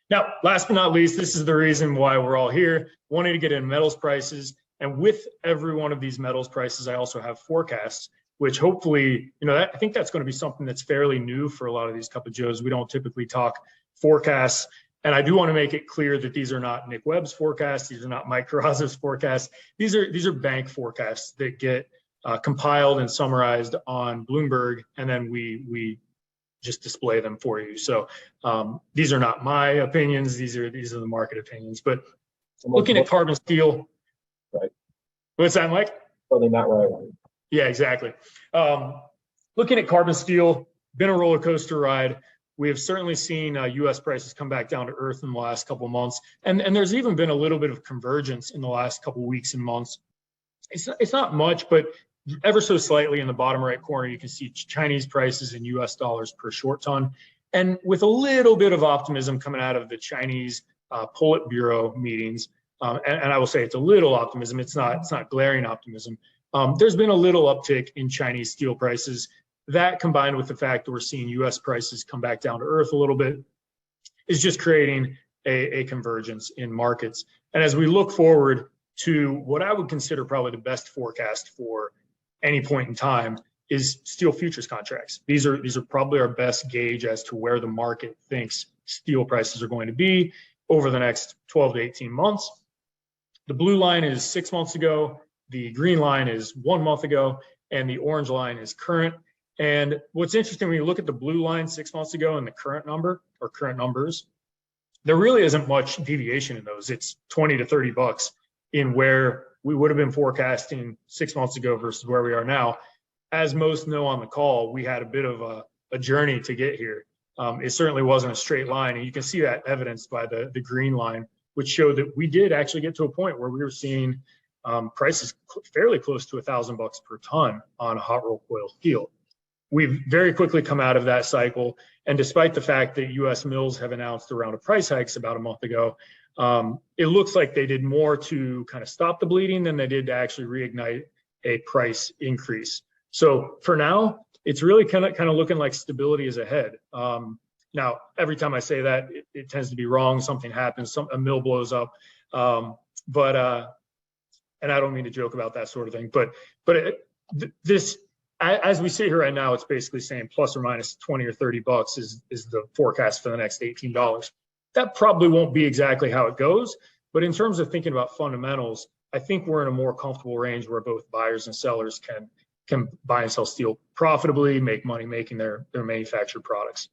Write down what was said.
Now, last but not least, this is the reason why we're all here, wanting to get in metals prices. And with every one of these metals prices, I also have forecasts, which hopefully, I think that's going to be something that's fairly new for a lot of these Cup of Joes. We don't typically talk forecasts. And I do want to make it clear that these are not Nick Webb's forecasts. These are not Mike Carrazzo's forecasts. These are bank forecasts that get compiled and summarized on Bloomberg, and then we just display them for you. So these are not my opinions. These are the market opinions. But looking at carbon steel, right? What's that, Mike? Well, they're not right. Yeah, exactly. Looking at carbon steel, been a roller coaster ride. We have certainly seen U.S. prices come back down to earth in the last couple of months, and there's even been a little bit of convergence in the last couple of weeks and months. It's not much, but ever so slightly in the bottom right corner, you can see Chinese prices in U.S. dollars per short ton, and with a little bit of optimism coming out of the Chinese Politburo meetings. And I will say it's a little optimism. It's not glaring optimism. There's been a little uptick in Chinese steel prices. That, combined with the fact that we're seeing U.S. prices come back down to earth a little bit, is just creating a convergence in markets. And as we look forward to what I would consider probably the best forecast for any point in time is steel futures contracts. These are probably our best gauge as to where the market thinks steel prices are going to be over the next 12 to 18 months. The blue line is 6 months ago, the green line is 1 month ago, and the orange line is current. And what's interesting, when you look at the blue line 6 months ago and the current number or current numbers, there really isn't much deviation in those. It's 20 to 30 bucks in where we would have been forecasting 6 months ago versus where we are now. As most know on the call, we had a bit of a journey to get here. It certainly wasn't a straight line, and you can see that evidenced by the green line, which showed that we did actually get to a point where we were seeing prices fairly close to $1,000 per ton on hot rolled coil steel. We've very quickly come out of that cycle, and despite the fact that U.S. mills have announced a round of price hikes about a month ago, it looks like they did more to kind of stop the bleeding than they did to actually reignite a price increase. So for now, it's really kind of looking like stability is ahead. Now, every time I say that, it tends to be wrong. Something happens, a mill blows up, and I don't mean to joke about that sort of thing. But this, as we sit here right now, it's basically saying plus or minus 20 or 30 bucks is the forecast for the next $18. That probably won't be exactly how it goes, but in terms of thinking about fundamentals, I think we're in a more comfortable range where both buyers and sellers can buy and sell steel profitably, make money making their manufactured products.